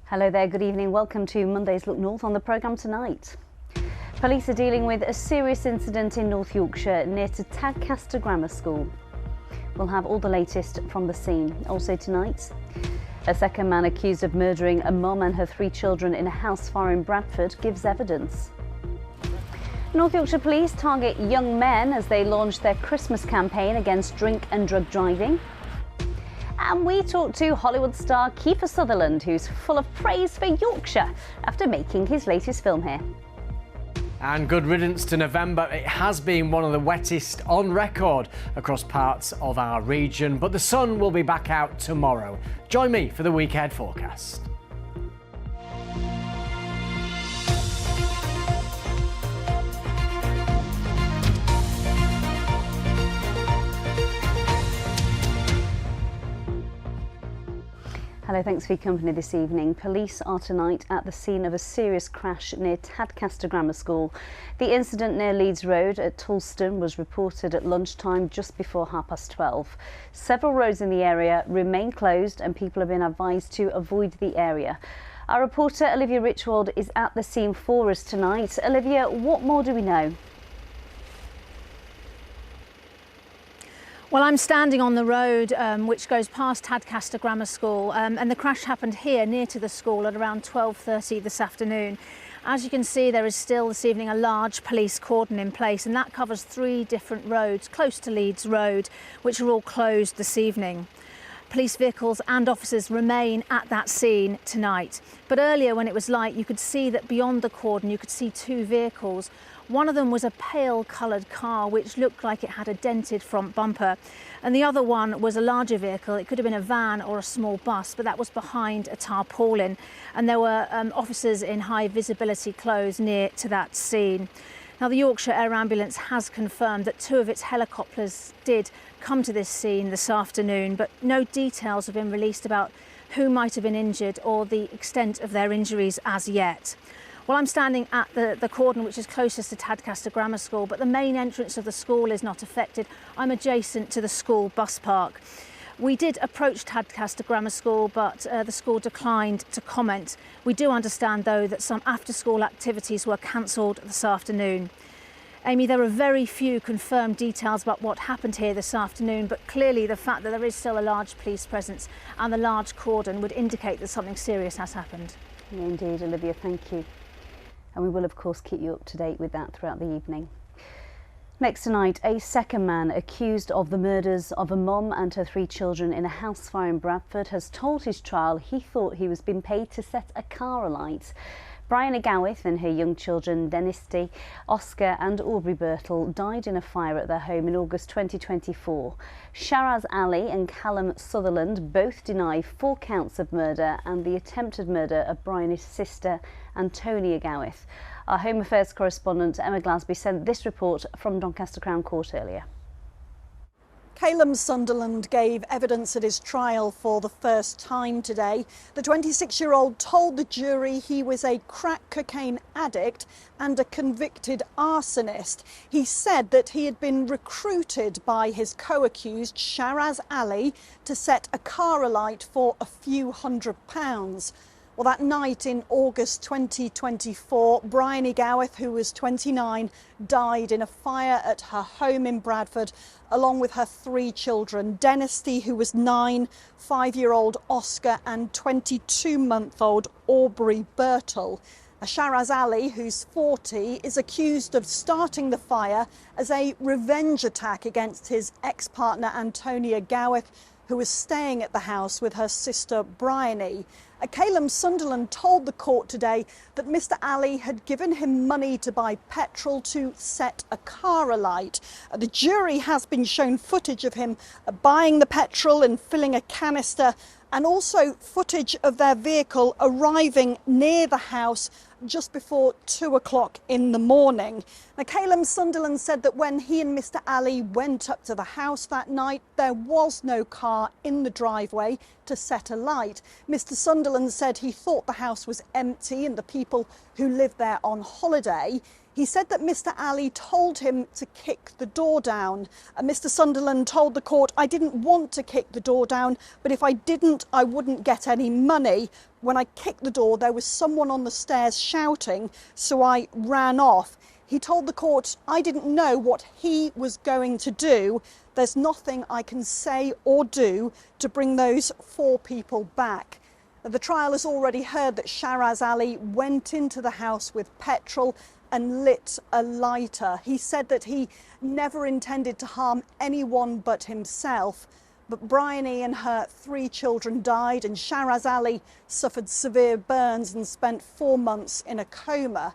Hello there, good evening. Welcome to Monday's Look North. On the programme tonight, police are dealing with a serious incident in North Yorkshire near to Tadcaster Grammar School. We'll have all the latest from the scene. Also tonight, a second man accused of murdering a mum and her 3 children in a house fire in Bradford gives evidence. North Yorkshire Police target young men as they launch their Christmas campaign against drink and drug driving. And we talk to Hollywood star Kiefer Sutherland, who's full of praise for Yorkshire after making his latest film here. And good riddance to November. It has been one of the wettest on record across parts of our region, but the sun will be back out tomorrow. Join me for the week ahead forecast. Hello, thanks for your company this evening. Police are tonight at the scene of a serious crash near Tadcaster Grammar School. The incident near Leeds Road at Toulston was reported at lunchtime just before 12:30. Several roads in the area remain closed and people have been advised to avoid the area. Our reporter Olivia Richwald is at the scene for us tonight. Olivia, what more do we know? Well, I'm standing on the road which goes past Tadcaster Grammar School and the crash happened here near to the school at around 12:30 this afternoon. As you can see, there is still this evening a large police cordon in place, and that covers 3 different roads close to Leeds Road, which are all closed this evening. Police vehicles and officers remain at that scene tonight. But earlier when it was light, you could see that beyond the cordon you could see 2 vehicles. One of them was a pale coloured car which looked like it had a dented front bumper, and the other one was a larger vehicle. It could have been a van or a small bus, but that was behind a tarpaulin, and there were officers in high visibility clothes near to that scene. Now, the Yorkshire Air Ambulance has confirmed that 2 of its helicopters did come to this scene this afternoon, but no details have been released about who might have been injured or the extent of their injuries as yet. Well, I'm standing at the cordon which is closest to Tadcaster Grammar School, but the main entrance of the school is not affected. I'm adjacent to the school bus park. We did approach Tadcaster Grammar School, but the school declined to comment. We do understand, though, that some after-school activities were cancelled this afternoon. Amy, there are very few confirmed details about what happened here this afternoon, but clearly the fact that there is still a large police presence and the large cordon would indicate that something serious has happened. Yeah, indeed, Olivia, thank you. And we will, of course, keep you up to date with that throughout the evening. Next tonight, a second man accused of the murders of a mum and her 3 children in a house fire in Bradford has told his trial he thought he was being paid to set a car alight. Bryony Gowith and her young children, Dennisty, Oscar and Aubrey Birtle, died in a fire at their home in August 2024. Sharaz Ali and Callum Sutherland both deny 4 counts of murder and the attempted murder of Bryony's sister, Antonia Gowith. Our Home Affairs correspondent Emma Glasby sent this report from Doncaster Crown Court earlier. Callum Sunderland gave evidence at his trial for the first time today. The 26-year-old told the jury he was a crack cocaine addict and a convicted arsonist. He said that he had been recruited by his co-accused, Sharaz Ali, to set a car alight for a few £100. Well, that night in August 2024, Bryony Gowith, who was 29, died in a fire at her home in Bradford, along with her 3 children, Dennisty, who was 9, 5-year-old Oscar and 22-month-old Aubrey Birtle. Sharaz Ali, who's 40, is accused of starting the fire as a revenge attack against his ex-partner Antonia Gowith, who was staying at the house with her sister Bryony. Callum Sunderland told the court today that Mr Ali had given him money to buy petrol to set a car alight. The jury has been shown footage of him buying the petrol and filling a canister, and also footage of their vehicle arriving near the house just before 2 o'clock in the morning. Now, Callum Sunderland said that when he and Mr Ali went up to the house that night, there was no car in the driveway to set a light. Mr Sunderland said he thought the house was empty and the people who lived there on holiday. He said that Mr Ali told him to kick the door down. Mr Sunderland told the court, "I didn't want to kick the door down, but if I didn't, I wouldn't get any money." When I kicked the door, there was someone on the stairs shouting, so I ran off. He told the court, I didn't know what he was going to do. There's nothing I can say or do to bring those 4 people back. The trial has already heard that Sharaz Ali went into the house with petrol and lit a lighter. He said that he never intended to harm anyone but himself. But Bryony and her 3 children died, and Sharaz Ali suffered severe burns and spent 4 months in a coma.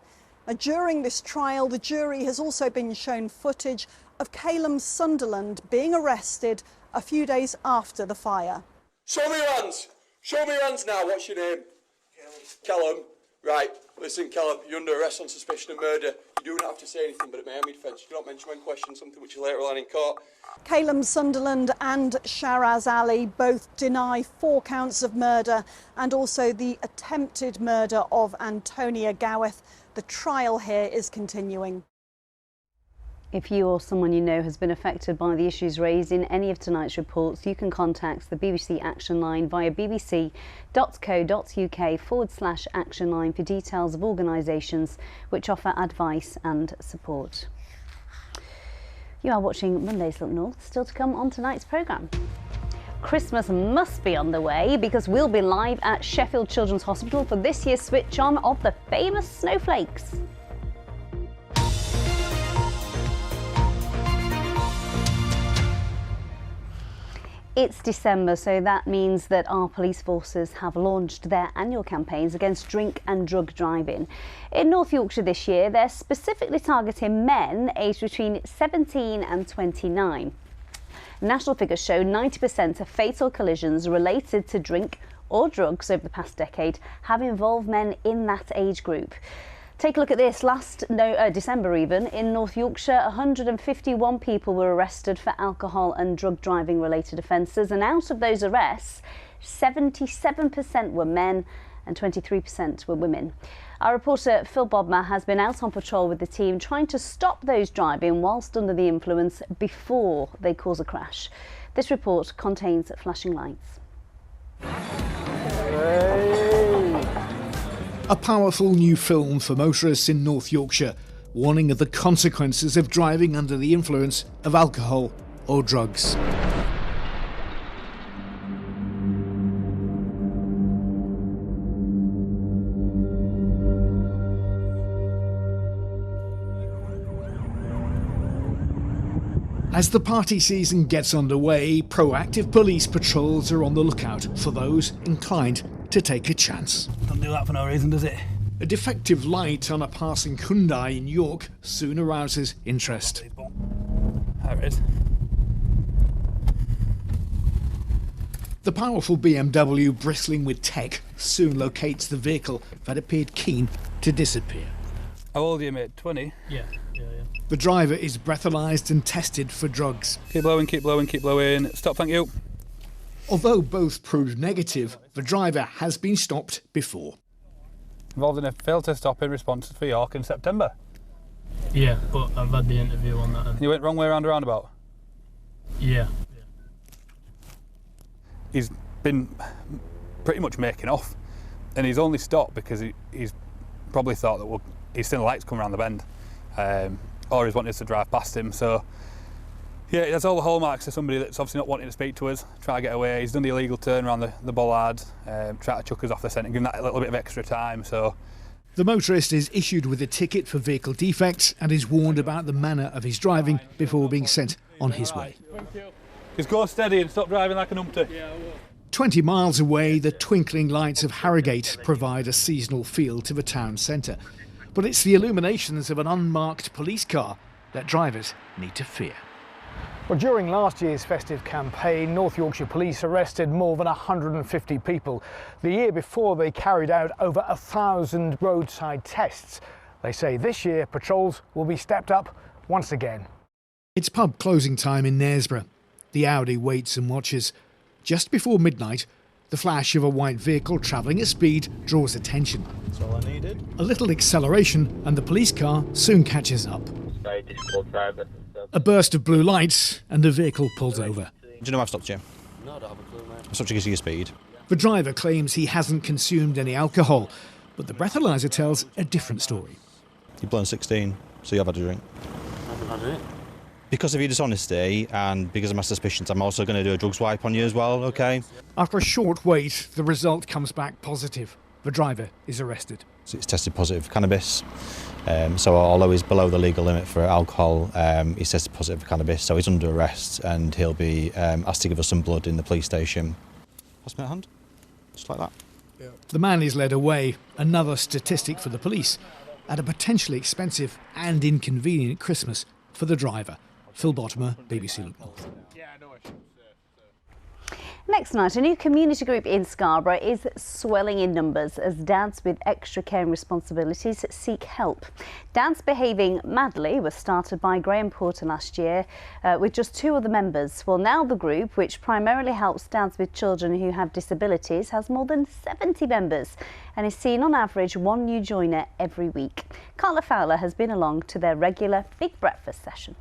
During this trial, the jury has also been shown footage of Calum Sunderland being arrested a few days after the fire. Show me your hands. Show me your hands now. What's your name? Callum. Right. Listen, Callum, you're under arrest on suspicion of murder. You don't have to say anything, but at Miami Defence, you don't mention when questioned, something which you later will learn in court. Calum Sunderland and Sharaz Ali both deny 4 counts of murder and also the attempted murder of Antonia Gowith. The trial here is continuing. If you or someone you know has been affected by the issues raised in any of tonight's reports, you can contact the BBC Action Line via bbc.co.uk/action line for details of organisations which offer advice and support. You are watching Monday's Look North, still to come on tonight's programme. Christmas must be on the way because we'll be live at Sheffield Children's Hospital for this year's switch on of the famous Snowflakes. It's December, so that means that our police forces have launched their annual campaigns against drink and drug driving. In North Yorkshire this year, they're specifically targeting men aged between 17 and 29. National figures show 90% of fatal collisions related to drink or drugs over the past decade have involved men in that age group. Take a look at this. Last December even, in North Yorkshire, 151 people were arrested for alcohol and drug driving related offences, and out of those arrests, 77% were men and 23% were women. Our reporter Phil Bodmer has been out on patrol with the team trying to stop those driving whilst under the influence before they cause a crash. This report contains flashing lights. A powerful new film for motorists in North Yorkshire, warning of the consequences of driving under the influence of alcohol or drugs. As the party season gets underway, proactive police patrols are on the lookout for those inclined to take a chance. Doesn't do that for no reason, does it? A defective light on a passing Hyundai in York soon arouses interest. There it is. The powerful BMW, bristling with tech, soon locates the vehicle that appeared keen to disappear. How old are you, mate? 20? Yeah. The driver is breathalyzed and tested for drugs. Keep blowing, keep blowing, keep blowing. Stop, thank you. Although both proved negative, the driver has been stopped before. Involved in a failed to stop in response for York in September. Yeah, but I've had the interview on that. You went wrong way around a roundabout? Yeah. He's been pretty much making off, and he's only stopped because he's probably thought that he's seen the lights come around the bend, or he's wanted us to drive past him. So yeah, there's all the hallmarks of somebody that's obviously not wanting to speak to us, try to get away. He's done the illegal turn around the bollard, try to chuck us off the centre, give him that a little bit of extra time. So the motorist is issued with a ticket for vehicle defects and is warned about the manner of his driving before being sent on his way. just go steady and stop driving like an umpty. 20 miles away, the twinkling lights of Harrogate provide a seasonal feel to the town centre. But it's the illuminations of an unmarked police car that drivers need to fear. Well, during last year's festive campaign, North Yorkshire Police arrested more than 150 people. The year before, they carried out over 1,000 roadside tests. They say this year patrols will be stepped up once again. It's pub closing time in Knaresborough. The Audi waits and watches. Just before midnight, the flash of a white vehicle travelling at speed draws attention. That's all I needed. A little acceleration and the police car soon catches up. A burst of blue lights and the vehicle pulls over. Do you know I've stopped you? No, I don't have a clue, mate. I stopped you because of your speed. The driver claims he hasn't consumed any alcohol, but the breathalyser tells a different story. You've blown 16, so you have had a drink. I haven't had it. Because of your dishonesty and because of my suspicions, I'm also going to do a drugs wipe on you as well, OK? After a short wait, the result comes back positive. The driver is arrested. So it's tested positive for cannabis. So although he's below the legal limit for alcohol, he's tested positive for cannabis, so he's under arrest and he'll be asked to give us some blood in the police station. Pass me a hand, just like that. The man is led away, another statistic for the police, at a potentially expensive and inconvenient Christmas for the driver. Phil Bottomer, BBC Look North. Next night, a new community group in Scarborough is swelling in numbers as dads with extra caring responsibilities seek help. Dads Behaving Madly was started by Graham Porter last year with just 2 other members. Well, now the group, which primarily helps dads with children who have disabilities, has more than 70 members and is seeing on average 1 new joiner every week. Carla Fowler has been along to their regular big breakfast session.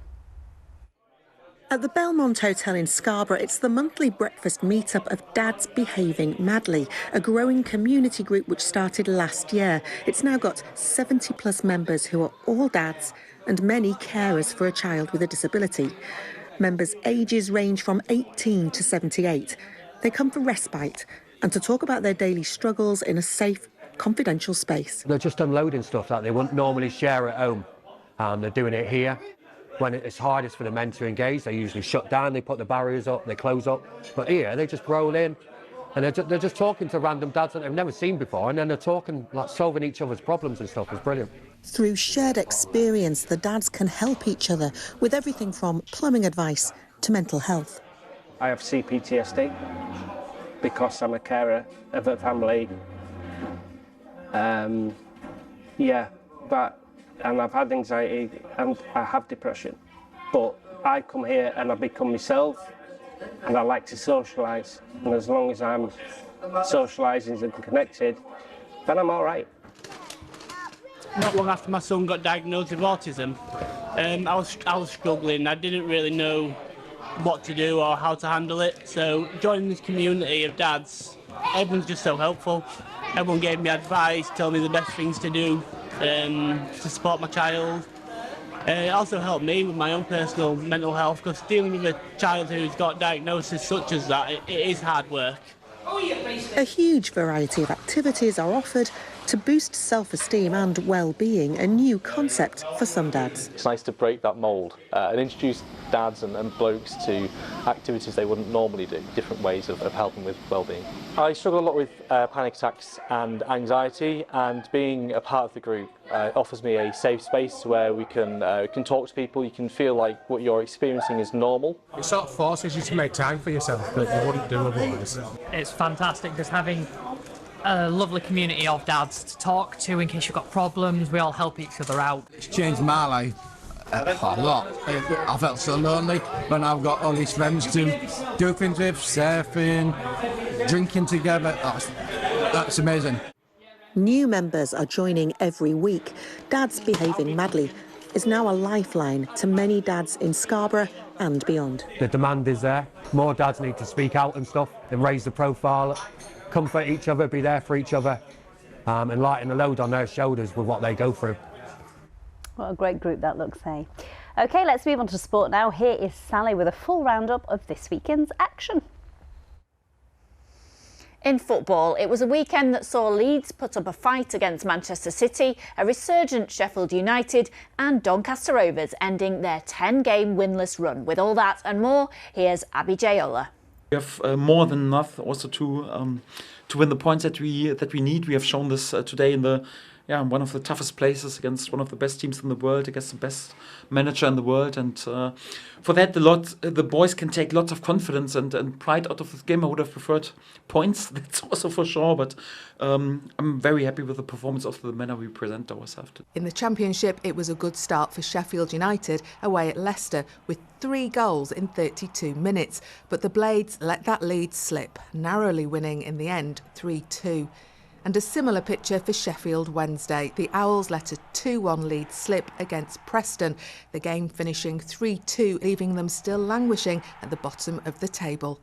At the Belmont Hotel in Scarborough, it's the monthly breakfast meet-up of Dads Behaving Madly, a growing community group which started last year. It's now got 70-plus members who are all dads and many carers for a child with a disability. Members' ages range from 18 to 78. They come for respite and to talk about their daily struggles in a safe, confidential space. They're just unloading stuff that they wouldn't normally share at home. They're doing it here. When it's hardest for the men to engage, they usually shut down, they put the barriers up, they close up. But here, they just roll in and they're just talking to random dads that they've never seen before, and then they're talking, like solving each other's problems and stuff. It's brilliant. Through shared experience, the dads can help each other with everything from plumbing advice to mental health. I have CPTSD because I'm a carer of a family. And I've had anxiety and I have depression. But I come here and I become myself and I like to socialise. And as long as I'm socialising and connected, then I'm all right. Not long after my son got diagnosed with autism, I was struggling. I didn't really know what to do or how to handle it. So joining this community of dads, everyone's just so helpful. Everyone gave me advice, told me the best things to do to support my child. It also helped me with my own personal mental health, because dealing with a child who's got diagnosis such as that, it is hard work. A huge variety of activities are offered to boost self-esteem and well-being, a new concept for some dads. It's nice to break that mould and introduce dads and blokes to activities they wouldn't normally do, different ways of helping with well-being. I struggle a lot with panic attacks and anxiety, and being a part of the group offers me a safe space where we can talk to people. You can feel like what you're experiencing is normal. It sort of forces you to make time for yourself that you wouldn't do otherwise. It's fantastic just having a lovely community of dads to talk to in case you've got problems. We all help each other out. It's changed my life a lot. I felt so lonely when I've got all these friends to do things with, surfing, drinking together. That's amazing. New members are joining every week. Dads Behaving Madly is now a lifeline to many dads in Scarborough and beyond. The demand is there. More dads need to speak out and stuff and raise the profile, comfort each other, be there for each other, and lighten the load on their shoulders with what they go through. What a great group that looks, hey? OK, let's move on to sport now. Here is Sally with a full roundup of this weekend's action. In football, it was a weekend that saw Leeds put up a fight against Manchester City, a resurgent Sheffield United and Doncaster Rovers ending their 10-game winless run. With all that and more, here's Abby Jayola. We have more than enough also to win the points that we need. We have shown this today in one of the toughest places against one of the best teams in the world, against the best manager in the world, and for that the boys can take lots of confidence and pride out of this game. I would have preferred points, that's also for sure, but I'm very happy with the performance of the manner we present ourselves. In the Championship, it was a good start for Sheffield United away at Leicester with 3 goals in 32 minutes, but the Blades let that lead slip, narrowly winning in the end 3-2. And a similar picture for Sheffield Wednesday. The Owls let a 2-1 lead slip against Preston, the game finishing 3-2, leaving them still languishing at the bottom of the table.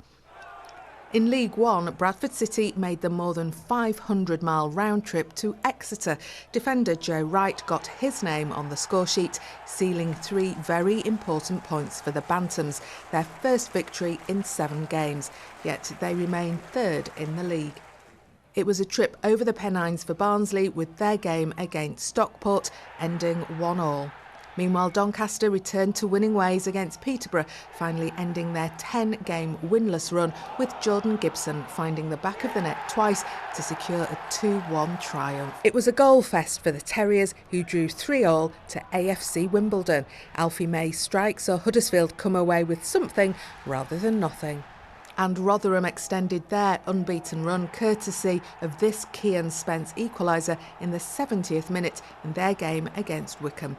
In League One, Bradford City made the more than 500-mile round trip to Exeter. Defender Joe Wright got his name on the scoresheet, sealing 3 very important points for the Bantams, their first victory in 7 games, yet they remain 3rd in the league. It was a trip over the Pennines for Barnsley, with their game against Stockport ending 1-1. Meanwhile, Doncaster returned to winning ways against Peterborough, finally ending their 10-game winless run, with Jordan Gibson finding the back of the net twice to secure a 2-1 triumph. It was a goal fest for the Terriers, who drew 3-3 to AFC Wimbledon. Alfie May's strike saw Huddersfield come away with something rather than nothing. And Rotherham extended their unbeaten run courtesy of this Kean Spence equaliser in the 70th minute in their game against Wycombe.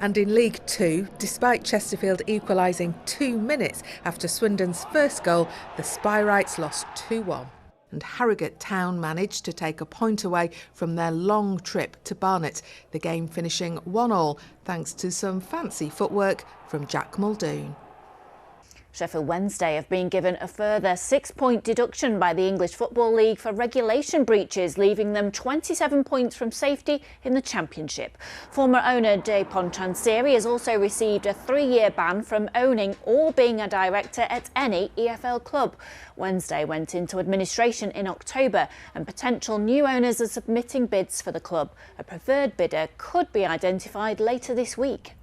And in League Two, despite Chesterfield equalising 2 minutes after Swindon's first goal, the Spyrites lost 2-1. And Harrogate Town managed to take a point away from their long trip to Barnet, the game finishing 1-1 thanks to some fancy footwork from Jack Muldoon. Sheffield Wednesday have been given a further 6-point deduction by the English Football League for regulation breaches, leaving them 27 points from safety in the Championship. Former owner Dejphon Chansiri has also received a 3-year ban from owning or being a director at any EFL club. Wednesday went into administration in October, and potential new owners are submitting bids for the club. A preferred bidder could be identified later this week.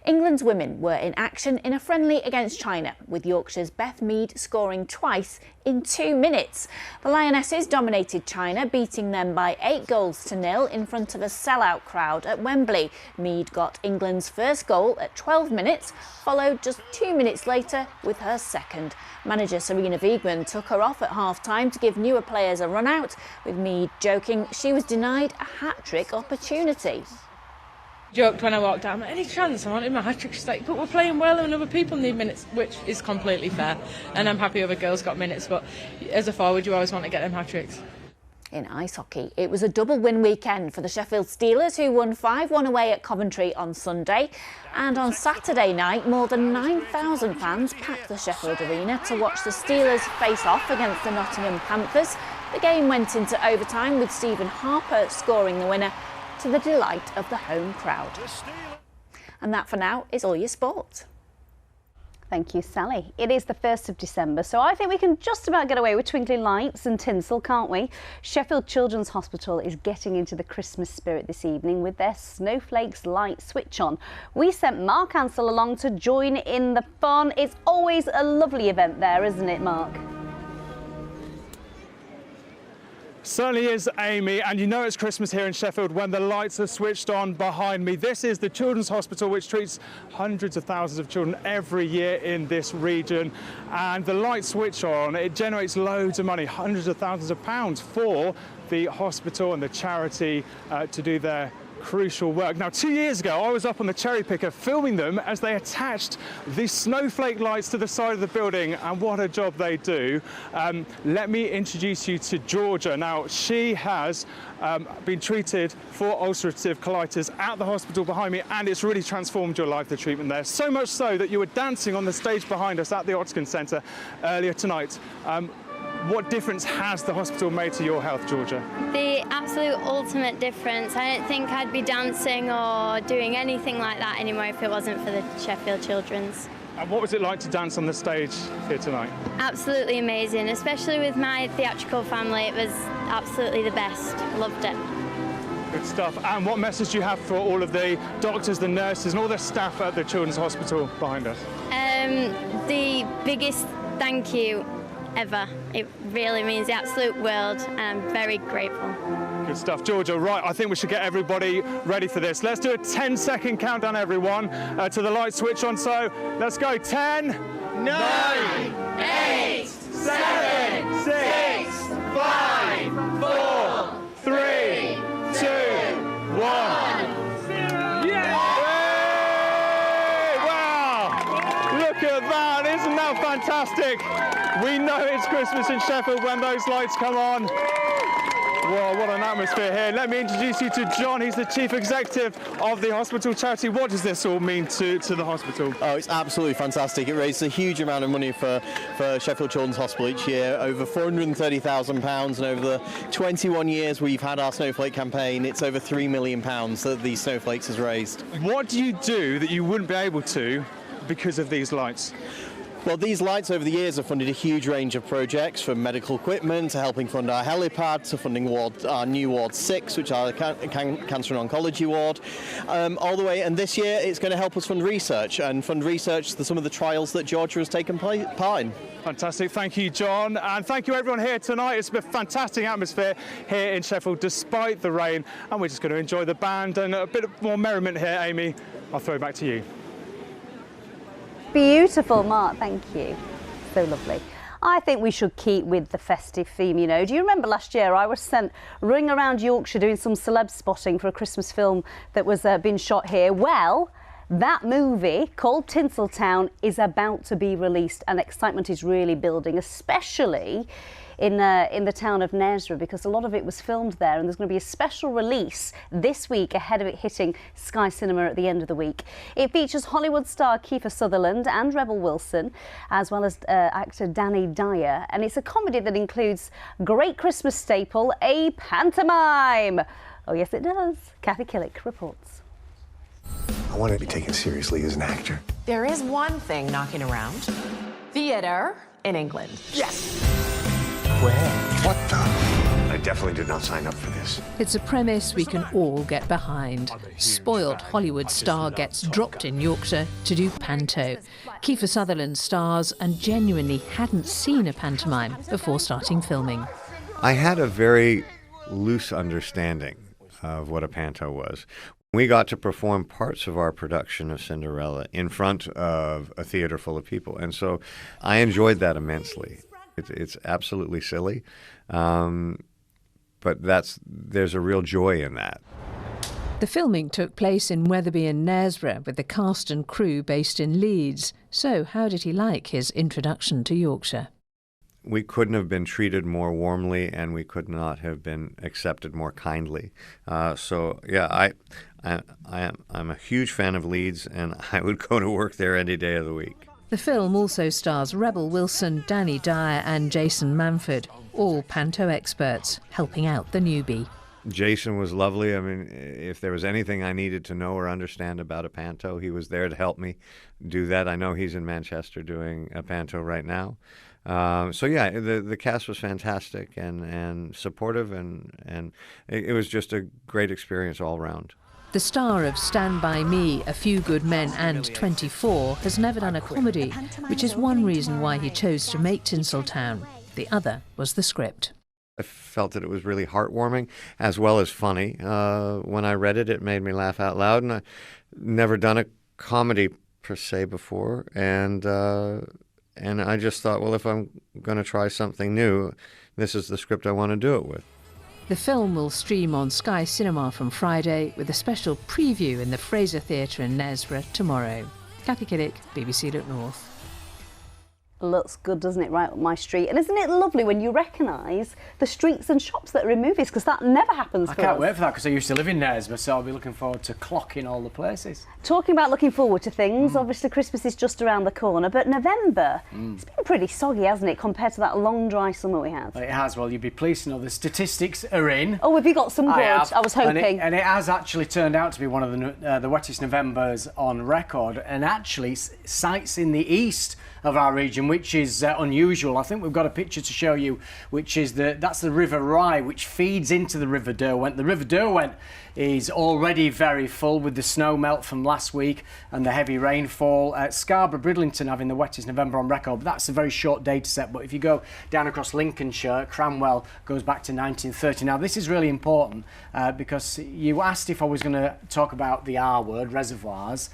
England's women were in action in a friendly against China, with Yorkshire's Beth Mead scoring twice in 2 minutes. The Lionesses dominated China, beating them by 8-0 in front of a sellout crowd at Wembley. Mead got England's first goal at 12 minutes, followed just 2 minutes later with her second. Manager Sarina Wiegman took her off at half-time to give newer players a run out, with Mead joking she was denied a hat-trick opportunity. Joked when I walked out, any chance I wanted my hat-trick? She's like, but we're playing well and other people need minutes, which is completely fair, and I'm happy other girls got minutes, but as a forward you always want to get them hat-tricks. In ice hockey, it was a double win weekend for the Sheffield Steelers, who won 5-1 away at Coventry on Sunday, and on Saturday night more than 9,000 fans packed the Sheffield Arena to watch the Steelers face off against the Nottingham Panthers. The game went into overtime, with Stephen Harper scoring the winner, to the delight of the home crowd. And that for now is all your sport. Thank you, Sally. It is the 1st of December, so I think we can just about get away with twinkling lights and tinsel, can't we? Sheffield Children's Hospital is getting into the Christmas spirit this evening with their Snowflake's light switch on. We sent Mark Ansell along to join in the fun. It's always a lovely event there, isn't it, Mark? Certainly is, Amy, and you know it's Christmas here in Sheffield when the lights are switched on behind me. This is the Children's Hospital, which treats hundreds of thousands of children every year in this region, and the light switch on, it generates loads of money, hundreds of thousands of pounds for the hospital and the charity to do their crucial work. Now, 2 years ago, I was up on the cherry picker filming them as they attached these snowflake lights to the side of the building, and what a job they do. Let me introduce you to Georgia. Now, she has been treated for ulcerative colitis at the hospital behind me, and it's really transformed your life, the treatment there. So much so that you were dancing on the stage behind us at the Oxkin Centre earlier tonight. What difference has the hospital made to your health, Georgia? The absolute ultimate difference. I don't think I'd be dancing or doing anything like that anymore if it wasn't for the Sheffield Children's. And what was it like to dance on the stage here tonight? Absolutely amazing, especially with my theatrical family. It was absolutely the best. Loved it. Good stuff. And what message do you have for all of the doctors, the nurses and all the staff at the Children's Hospital behind us? The biggest thank you ever. It really means the absolute world, and I'm very grateful. Good stuff, Georgia. Right, I think we should get everybody ready for this. Let's do a 10-second countdown, everyone, to the light switch on. So let's go. 10, 9, 8, 7, 6, 5, 4, 3, 2, 1. Look at that, isn't that fantastic? We know it's Christmas in Sheffield when those lights come on. Well, what an atmosphere here. Let me introduce you to John. He's the Chief Executive of the hospital charity. What does this all mean to the hospital? Oh, it's absolutely fantastic. It raises a huge amount of money for Sheffield Children's Hospital each year, over £430,000, and over the 21 years we've had our Snowflake campaign, it's over £3 million that these snowflakes has raised. What do you do that you wouldn't be able to because of these lights? Well, these lights over the years have funded a huge range of projects, from medical equipment to helping fund our helipad to funding our new Ward 6, which are the Cancer and Oncology Ward, all the way. And this year it's going to help us fund research to some of the trials that Georgia has taken part in. Fantastic. Thank you, John. And thank you, everyone here tonight. It's been a fantastic atmosphere here in Sheffield, despite the rain. And we're just going to enjoy the band and a bit more merriment here. Amy, I'll throw it back to you. Beautiful, Mark, thank you. So lovely. I think we should keep with the festive theme, you know. Do you remember last year I was sent running around Yorkshire doing some celeb spotting for a Christmas film that was being shot here? Well, that movie called Tinsel Town is about to be released, and excitement is really building, especially in the town of Knaresborough, because a lot of it was filmed there, and there's going to be a special release this week ahead of it hitting Sky Cinema at the end of the week. It features Hollywood star Kiefer Sutherland and Rebel Wilson, as well as actor Danny Dyer, and it's a comedy that includes great Christmas staple, a pantomime. Oh yes it does. Kathy Killick reports. I want to be taken seriously as an actor. There is one thing knocking around. Theatre in England. Yes! Where? What the? I definitely did not sign up for this. It's a premise we can all get behind. Spoiled Hollywood star gets dropped in Yorkshire to do panto. Kiefer Sutherland stars and genuinely hadn't seen a pantomime before starting filming. I had a very loose understanding of what a panto was. We got to perform parts of our production of Cinderella in front of a theater full of people, and so I enjoyed that immensely. It's absolutely silly, but there's a real joy in that. The filming took place in Wetherby and Knaresborough, with the cast and crew based in Leeds. So how did he like his introduction to Yorkshire? We couldn't have been treated more warmly, and we could not have been accepted more kindly. So yeah, I'm a huge fan of Leeds, and I would go to work there any day of the week. The film also stars Rebel Wilson, Danny Dyer and Jason Manford, all panto experts, helping out the newbie. Jason was lovely. I mean, if there was anything I needed to know or understand about a panto, he was there to help me do that. I know he's in Manchester doing a panto right now. So yeah, the cast was fantastic and supportive, and it was just a great experience all around. The star of Stand By Me, A Few Good Men and 24 has never done a comedy, which is one reason why he chose to make Tinsel Town. The other was the script. I felt that it was really heartwarming as well as funny. When I read it, it made me laugh out loud, and I've never done a comedy per se before, and I just thought, well, if I'm going to try something new, this is the script I want to do it with. The film will stream on Sky Cinema from Friday, with a special preview in the Fraser Theatre in Knaresborough tomorrow. Kathy Killick, BBC Look North. Looks good, doesn't it, right up my street? And isn't it lovely when you recognise the streets and shops that are in movies, because that never happens for us. I can't wait for that, because I used to live in Knaresborough, so I'll be looking forward to clocking all the places. Talking about looking forward to things, obviously Christmas is just around the corner, but November, it's been pretty soggy, hasn't it, compared to that long, dry summer we had? Well, it has. Well, you'd be pleased to know the statistics are in. Oh, have you got some good? I was hoping. And it has actually turned out to be one of the wettest Novembers on record, and actually sites in the east of our region, which is unusual. I think we've got a picture to show you, which is that's the River Rye, which feeds into the River Derwent. The River Derwent is already very full with the snow melt from last week and the heavy rainfall. Scarborough, Bridlington having the wettest November on record, but that's a very short data set. But if you go down across Lincolnshire, Cranwell goes back to 1930. Now this is really important because you asked if I was going to talk about the R word, reservoirs.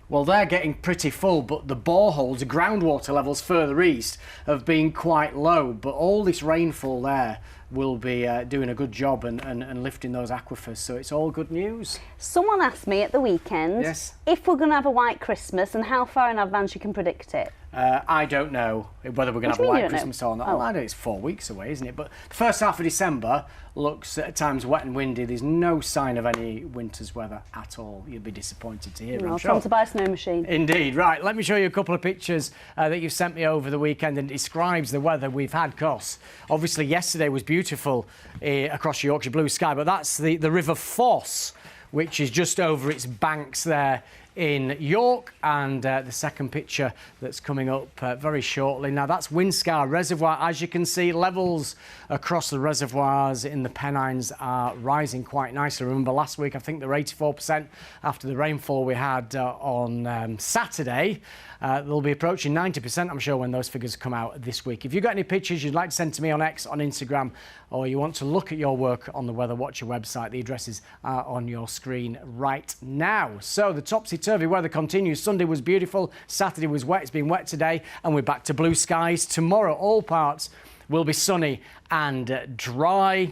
Well, they're getting pretty full, but the boreholes, the groundwater levels further east have been quite low. But all this rainfall there will be doing a good job and lifting those aquifers, so it's all good news. Someone asked me at the weekend if we're going to have a white Christmas and how far in advance you can predict it. I don't know whether we're going to have a white Christmas or not. Oh. Well, I know it's 4 weeks away, isn't it? But the first half of December looks at times wet and windy. There's no sign of any winter's weather at all. You'll be disappointed to hear, I'm sure. Time to buy a snow machine. Indeed. Right, let me show you a couple of pictures that you've sent me over the weekend and describes the weather we've had. Cos obviously yesterday was beautiful across Yorkshire, blue sky, but that's the River Foss, which is just over its banks there in York, and the second picture that's coming up very shortly. Now that's Windscar Reservoir. As you can see, levels across the reservoirs in the Pennines are rising quite nicely. Remember last week I think they were 84% after the rainfall we had on Saturday. They'll be approaching 90%, I'm sure, when those figures come out this week. If you've got any pictures you'd like to send to me on X, on Instagram, or you want to look at your work on the Weather Watcher website, the addresses are on your screen right now. So the topsy-turvy weather continues. Sunday was beautiful, Saturday was wet, it's been wet today, and we're back to blue skies tomorrow. All parts will be sunny and dry.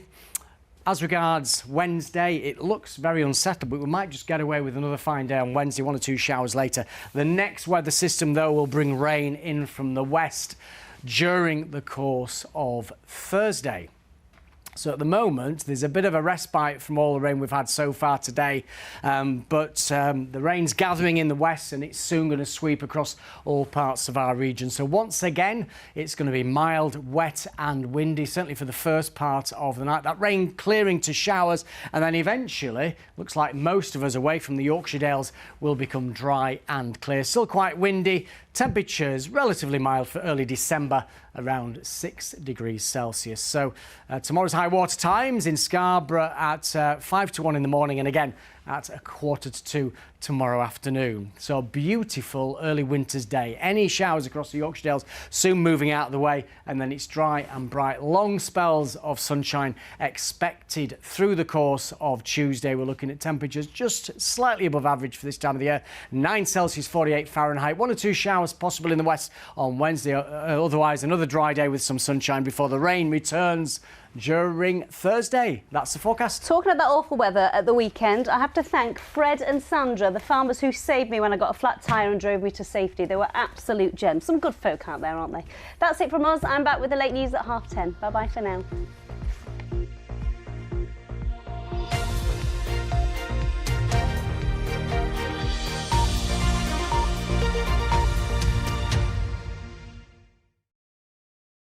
As regards Wednesday, it looks very unsettled, but we might just get away with another fine day on Wednesday, 1 or 2 showers later. The next weather system, though, will bring rain in from the west during the course of Thursday. So at the moment, there's a bit of a respite from all the rain we've had so far today, but the rain's gathering in the west and it's soon going to sweep across all parts of our region. So once again, it's going to be mild, wet and windy, certainly for the first part of the night. That rain clearing to showers, and then eventually, looks like most of us away from the Yorkshire Dales will become dry and clear. Still quite windy. Temperatures relatively mild for early December, around 6 degrees Celsius. So tomorrow's high water times in Scarborough at 5 to 1 in the morning, and again at 1:45 tomorrow afternoon. So beautiful early winter's day. Any showers across the Yorkshire Dales soon moving out of the way, and then it's dry and bright. Long spells of sunshine expected through the course of Tuesday. We're looking at temperatures just slightly above average for this time of the year. 9 Celsius, 48 Fahrenheit. 1 or 2 showers possible in the west on Wednesday. Otherwise, another dry day with some sunshine before the rain returns during Thursday. That's the forecast. Talking about awful weather at the weekend, I have to thank Fred and Sandra, the farmers who saved me when I got a flat tyre and drove me to safety. They were absolute gems. Some good folk out there, aren't they? That's it from us. I'm back with the late news at 10:30. Bye-bye for now.